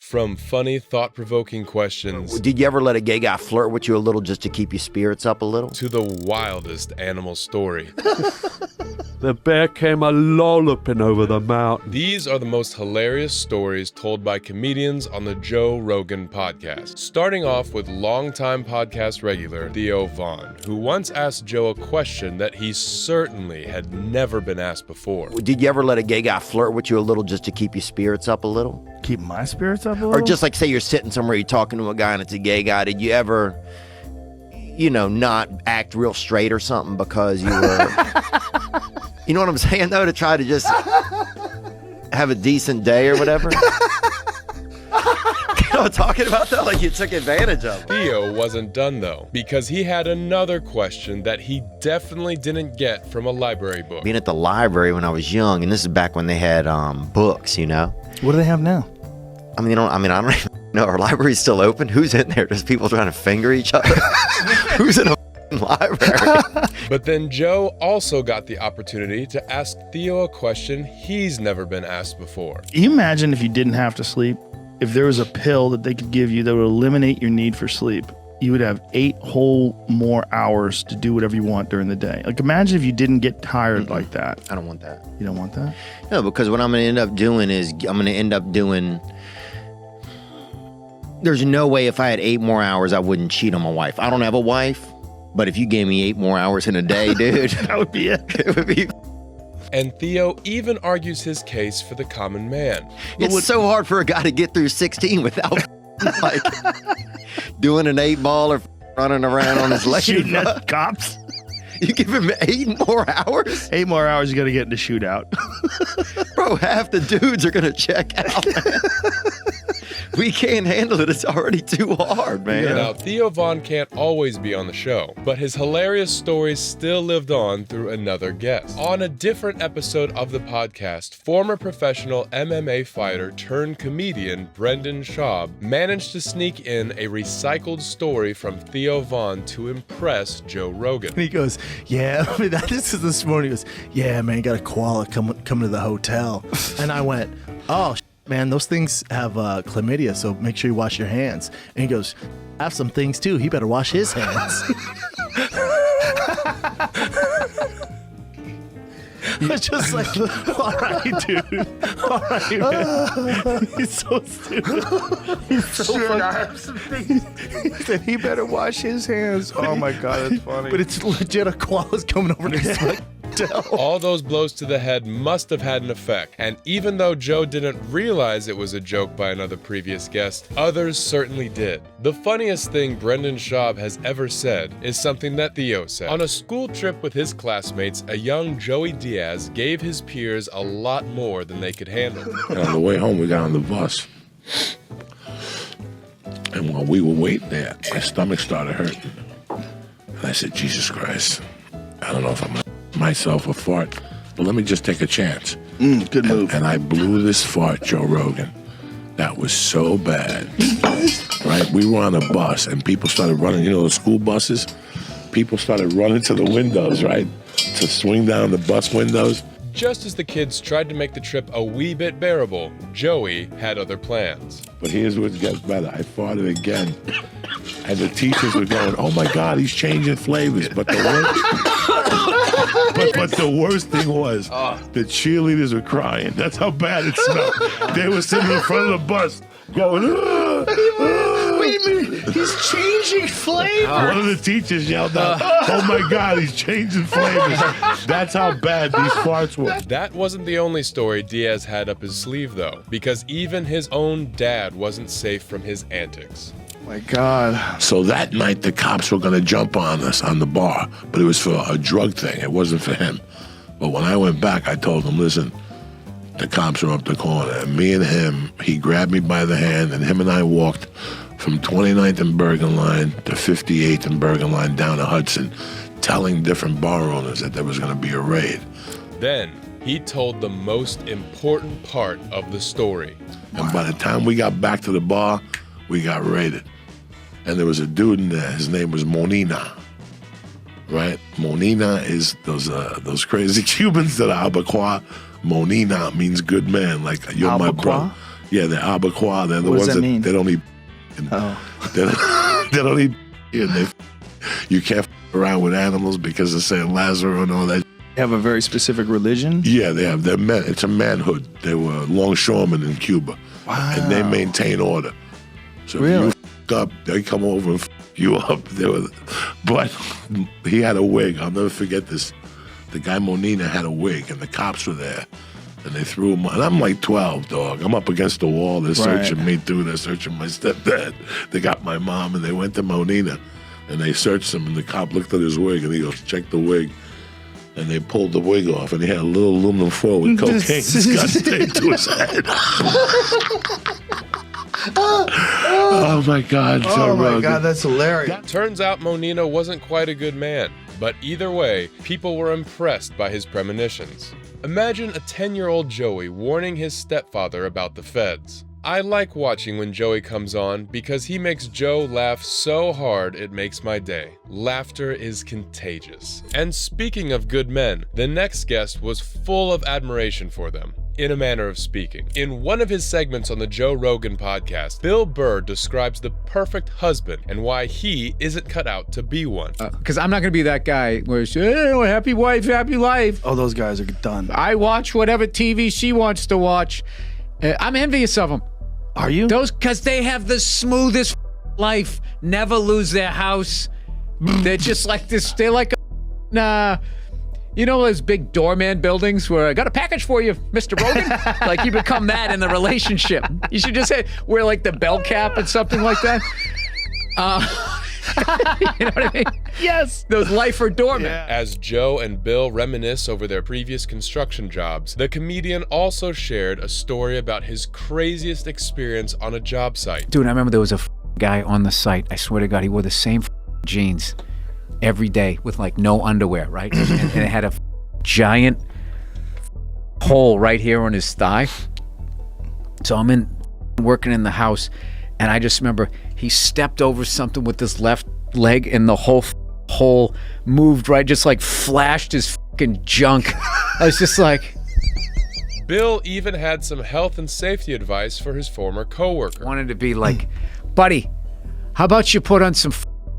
From funny, thought-provoking questions Did you ever let a gay guy flirt with you a little just to keep your spirits up a little? to the wildest animal story. The bear came a-lolloping over the mountain. These are the most hilarious stories told by comedians on the Joe Rogan podcast. Starting off with longtime podcast regular Theo Von, who once asked Joe a question that he certainly had never been asked before. Did you ever let a gay guy flirt with you a little just to keep your spirits up a little? Keep my spirits up a little? Or just like say you're sitting somewhere, you're talking to a guy and it's a gay guy. Did you ever, not act real straight or something because you were, you know what I'm saying though, to try to just have a decent day or whatever? You know what I'm talking about though? Like you took advantage of it. Theo wasn't done though, because he had another question that he definitely didn't get from a library book. Being at the library when I was young, and this is back when they had books, What do they have now? I don't even know. Are libraries still open? Who's in there? There's people trying to finger each other. Who's in a library? But then Joe also got the opportunity to ask Theo a question he's never been asked before. You imagine if you didn't have to sleep, if there was a pill that they could give you that would eliminate your need for sleep, you would have 8 whole more hours to do whatever you want during the day. Like imagine if you didn't get tired like that. I don't want that. You don't want that? No, because what I'm going to end up doing is there's no way if I had 8 more hours, I wouldn't cheat on my wife. I don't have a wife, but if you gave me 8 more hours in a day, dude, That would be it. it would be. And Theo even argues his case for the common man. It's so hard for a guy to get through 16 without like doing an 8 ball or running around on his leg. Shooting at cops. You give him 8 more hours? 8 more hours, you got to get in the shootout. Bro, half the dudes are going to check out. We can't handle it. It's already too hard, man. Now, Theo Von can't always be on the show, but his hilarious stories still lived on through another guest. On a different episode of the podcast, former professional MMA fighter turned comedian Brendan Schaub managed to sneak in a recycled story from Theo Von to impress Joe Rogan. And he goes, this morning. He goes, yeah, man, got a koala coming to the hotel. And I went, oh, man, those things have chlamydia, so make sure you wash your hands. And he goes, I have some things too. He better wash his hands. It's just like, all right, dude. All right, man. He's so stupid. He's so funny. I have some things. He said he better wash his hands. Oh my God, that's funny. But it's legit a koala's coming over to his All those blows to the head must have had an effect, and even though Joe didn't realize it was a joke by another previous guest, others certainly did. The funniest thing Brendan Schaub has ever said is something that Theo said. On a school trip with his classmates, a young Joey Diaz gave his peers a lot more than they could handle. And on the way home, we got on the bus. And while we were waiting there, my stomach started hurting. And I said, Jesus Christ, I don't know if I'm going to myself a fart, but let me just take a chance. Good move. And I blew this fart, Joe Rogan. That was so bad. Right? We were on a bus and people started running, the school buses? People started running to the windows, right? To swing down the bus windows. Just as the kids tried to make the trip a wee bit bearable, Joey had other plans. But here's what gets better. I farted again. And the teachers were going, oh my God, he's changing flavors. But the worst thing was the cheerleaders were crying. That's how bad it smelled. They were sitting in front of the bus going, Wait a minute. He's changing flavor. One of the teachers yelled out, oh my God, he's changing flavors. That's how bad these farts were. That wasn't the only story Diaz had up his sleeve though, because even his own dad wasn't safe from his antics. My God. So that night, the cops were going to jump on us on the bar, but it was for a drug thing. It wasn't for him. But when I went back, I told him, listen, the cops are up the corner. And me and him, he grabbed me by the hand, and him and I walked from 29th and Bergen Line to 58th and Bergen Line down to Hudson, telling different bar owners that there was going to be a raid. Then he told the most important part of the story. And by the time we got back to the bar, we got raided. And there was a dude in there. His name was Monina, right? Monina is those crazy Cubans that are Abacoa. Monina means good man, like you're my bro. Yeah, they're abacoir. They're the What does ones that mean? they don't eat. They don't eat. And you can't around with animals because of Saint Lazarus and all that. They have a very specific religion. Yeah, they have. They're men. It's a manhood. They were longshoremen in Cuba. Wow. And they maintain order. So Really? if you up, they come over and you up. But he had a wig. I'll never forget this. The guy Monina had a wig, and the cops were there. And they threw him on. And I'm like 12, dog. I'm up against the wall. They're searching me through. They're searching my stepdad. They got my mom, and they went to Monina. And they searched him, and the cop looked at his wig, and he goes, check the wig. And they pulled the wig off, and he had a little aluminum foil with cocaine disgust taped to his head. Oh, my God. Oh, my God, that's hilarious. Turns out Monina wasn't quite a good man, but either way, people were impressed by his premonitions. Imagine a 10-year-old Joey warning his stepfather about the feds. I like watching when Joey comes on because he makes Joe laugh so hard it makes my day. Laughter is contagious. And speaking of good men, the next guest was full of admiration for them, in a manner of speaking. In one of his segments on the Joe Rogan podcast, Bill Burr describes the perfect husband and why he isn't cut out to be one. Because I'm not going to be that guy where it's, happy wife, happy life. Oh, those guys are done. I watch whatever TV she wants to watch. I'm envious of them. Are you? Because they have the smoothest life, never lose their house. They're just like this. They're like you know those big doorman buildings where I got a package for you, Mr. Rogan? Like you become that in the relationship. You should just wear like the bell cap and something like that. You know what I mean? Yes. Those lifer doormen. Yeah. As Joe and Bill reminisce over their previous construction jobs, the comedian also shared a story about his craziest experience on a job site. Dude, I remember there was a guy on the site. I swear to God, he wore the same jeans every day with like no underwear, right? And it had a giant hole right here on his thigh. So I'm working in the house, and I just remember he stepped over something with his left leg, and the whole hole moved, right? Just like flashed his fucking junk. I was just like... Bill even had some health and safety advice for his former coworker. Wanted to be like, buddy, how about you put on some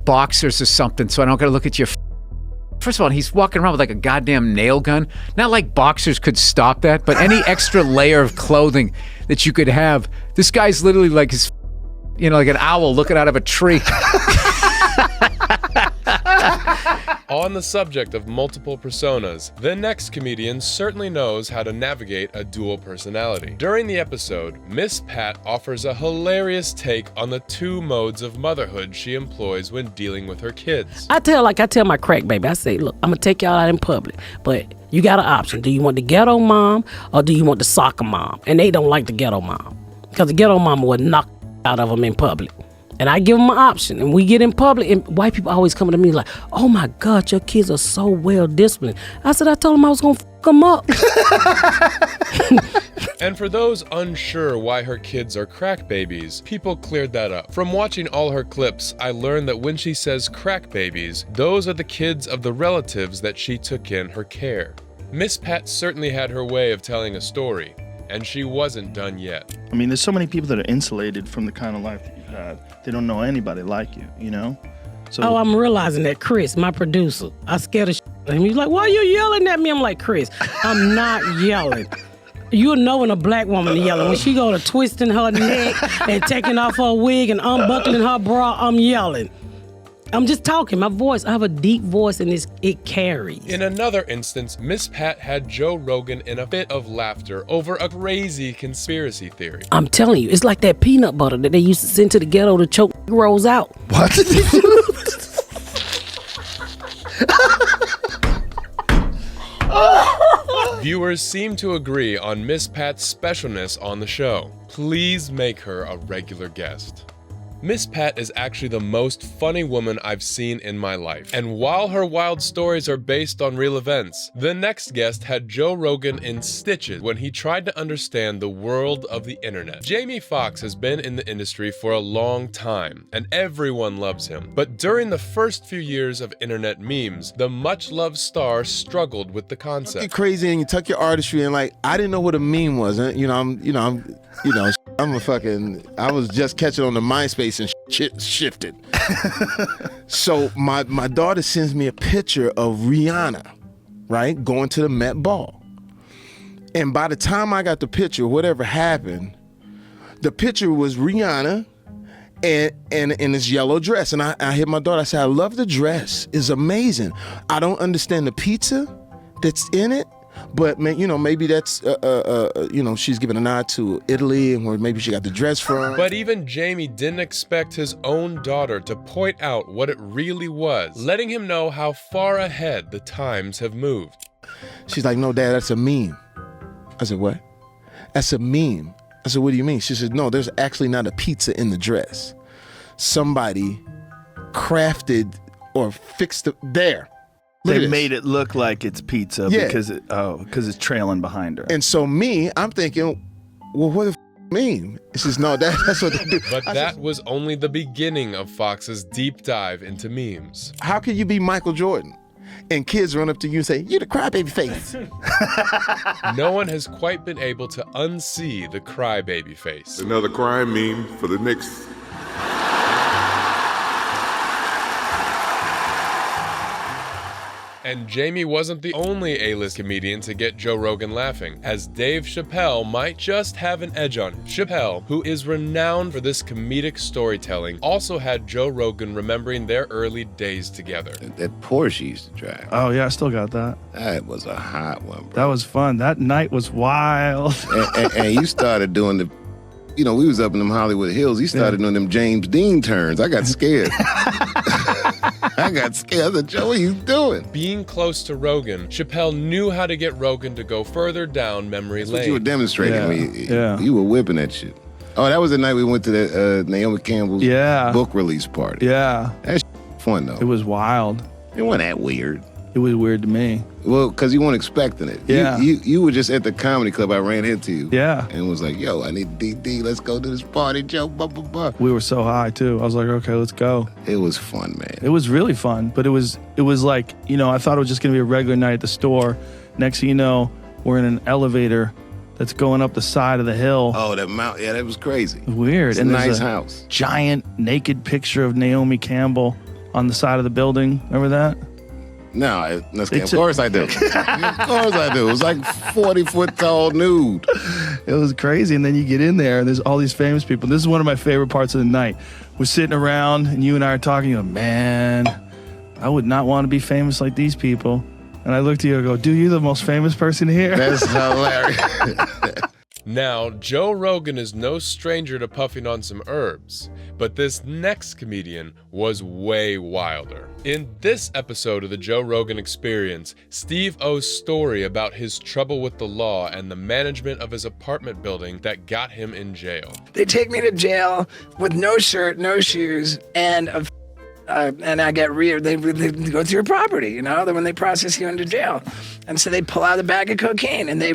boxers or something so I don't gotta look at your... First of all, he's walking around with like a goddamn nail gun. Not like boxers could stop that, but any extra layer of clothing that you could have. This guy's literally like his... like an owl looking out of a tree. On the subject of multiple personas, the next comedian certainly knows how to navigate a dual personality. During the episode, Miss Pat offers a hilarious take on the two modes of motherhood she employs when dealing with her kids. I tell my crack baby, I say, look, I'm gonna take y'all out in public, but you got an option. Do you want the ghetto mom or do you want the soccer mom? And they don't like the ghetto mom because the ghetto mama would knock out of them in public. And I give them an option, and we get in public, and white people always come to me like, oh my God, your kids are so well disciplined. I said, I told them I was gonna f them up. And for those unsure why her kids are crack babies, people cleared that up. From watching all her clips, I learned that when she says crack babies, those are the kids of the relatives that she took in her care. Miss Pat certainly had her way of telling a story, and she wasn't done yet. I mean, there's so many people that are insulated from the kind of life that you've had. They don't know anybody like you, you know? So Oh, I'm realizing that Chris, my producer, I scared the shit out of him. He's like, why are you yelling at me? I'm like, Chris, I'm not yelling. You'll know when a black woman is yelling. When she go to twisting her neck and taking off her wig and unbuckling her bra, I'm yelling. I'm just talking. My voice, I have a deep voice and it carries. In another instance, Miss Pat had Joe Rogan in a fit of laughter over a crazy conspiracy theory. I'm telling you, it's like that peanut butter that they used to send to the ghetto to choke rolls out. what? Viewers seem to agree on Miss Pat's specialness on the show. Please make her a regular guest. Miss Pat is actually the most funny woman I've seen in my life. And while her wild stories are based on real events, the next guest had Joe Rogan in stitches when he tried to understand the world of the internet. Jamie Foxx has been in the industry for a long time, and everyone loves him. But during the first few years of internet memes, the much-loved star struggled with the concept. You're crazy and you tuck your artistry and like I didn't know what a meme was. I was just catching on the MySpace and shit shifted. So my daughter sends me a picture of Rihanna, right, going to the Met Ball. And by the time I got the picture, whatever happened, the picture was Rihanna and in this yellow dress. And I hit my daughter, I said, I love the dress. It's amazing. I don't understand the pizza that's in it. But maybe that's she's giving a nod to Italy and where maybe she got the dress from. But even Jamie didn't expect his own daughter to point out what it really was, letting him know how far ahead the times have moved. She's like, no, Dad, that's a meme. I said, what? That's a meme. I said, what do you mean? She said, no, there's actually not a pizza in the dress. Somebody crafted or fixed it there. They made it look like it's pizza because it's trailing behind her. And so I'm thinking, well, what the meme? She says, no, that's what they do. But that was only the beginning of Fox's deep dive into memes. How can you be Michael Jordan and kids run up to you and say, you're the crybaby face? No one has quite been able to unsee the crybaby face. Another crime meme for the Knicks. And Jamie wasn't the only A-list comedian to get Joe Rogan laughing, as Dave Chappelle might just have an edge on him. Chappelle, who is renowned for this comedic storytelling, also had Joe Rogan remembering their early days together. That Porsche used to drive. Oh, yeah, I still got that. That was a hot one, bro. That was fun. That night was wild. and you started doing the, we was up in them Hollywood Hills. You started doing them James Dean turns. I got scared. I got scared. I said, Joe, what are you doing? Being close to Rogan, Chappelle knew how to get Rogan to go further down memory lane. That's what you were demonstrating. You were whipping that shit. Oh, that was the night we went to that Naomi Campbell's book release party. Yeah. That's fun, though. It was wild. It wasn't that weird. It was weird to me. Well, because you weren't expecting it. Yeah. You were just at the comedy club. I ran into you. Yeah. And was like, yo, I need DD. Let's go to this party, Joe. Blah, blah, blah. We were so high, too. I was like, okay, let's go. It was fun, man. It was really fun. But it was like, I thought it was just going to be a regular night at the store. Next thing you know, we're in an elevator that's going up the side of the hill. Oh, that mountain. Yeah, that was crazy. Weird. It's a nice house. Giant naked picture of Naomi Campbell on the side of the building. Remember that? No, of course I do. Of course I do. It was like 40-foot tall nude. It was crazy. And then you get in there and there's all these famous people. This is one of my favorite parts of the night. We're sitting around and you and I are talking. You go, man, I would not want to be famous like these people. And I looked at you and go, dude, you're the most famous person here. That's hilarious. Now, Joe Rogan is no stranger to puffing on some herbs, but this next comedian was way wilder. In this episode of the Joe Rogan Experience, Steve O's story about his trouble with the law and the management of his apartment building that got him in jail. They take me to jail with no shirt, no shoes, and I get they go through your property, when they process you into jail. And so they pull out a bag of cocaine and they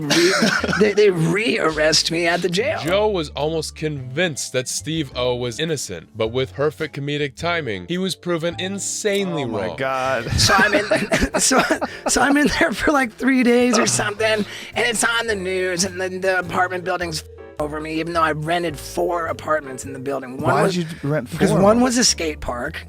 re-arrest me at the jail. Joe was almost convinced that Steve O was innocent, but with perfect comedic timing, he was proven insanely wrong. Oh my God. So I'm in so I'm in there for like 3 days or something, and it's on the news, and the apartment building's over me, even though I rented 4 apartments in the building. Why did you rent 4? Because one was a skate park.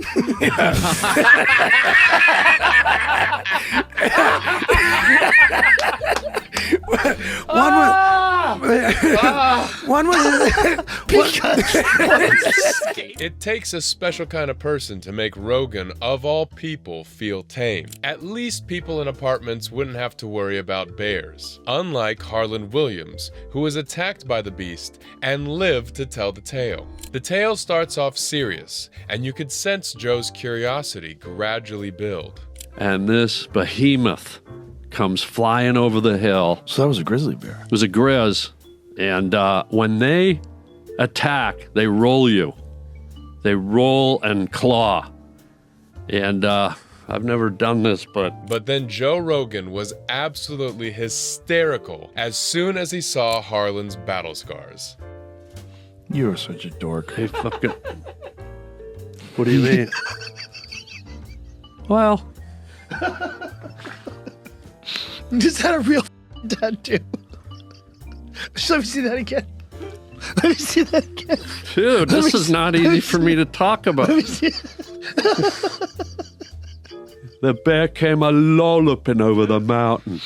One was It takes a special kind of person to make Rogan, of all people, feel tame. At least people in apartments wouldn't have to worry about bears. Unlike Harlan Williams, who was attacked by the beast and lived to tell the tale. The tale starts off serious, and you could sense Joe's curiosity gradually build. And this behemoth comes flying over the hill. So that was a grizzly bear. It was a grizz. And when they attack, they roll you. They roll and claw. And I've never done this, But then Joe Rogan was absolutely hysterical as soon as he saw Harlan's battle scars. You're such a dork. Hey, fucking. What do you mean? Well, You just had a real tattoo. Let me see that again. Let me see that again. dude, this is not easy for me to talk about. Let me see. The bear came a lolloping over the mountain.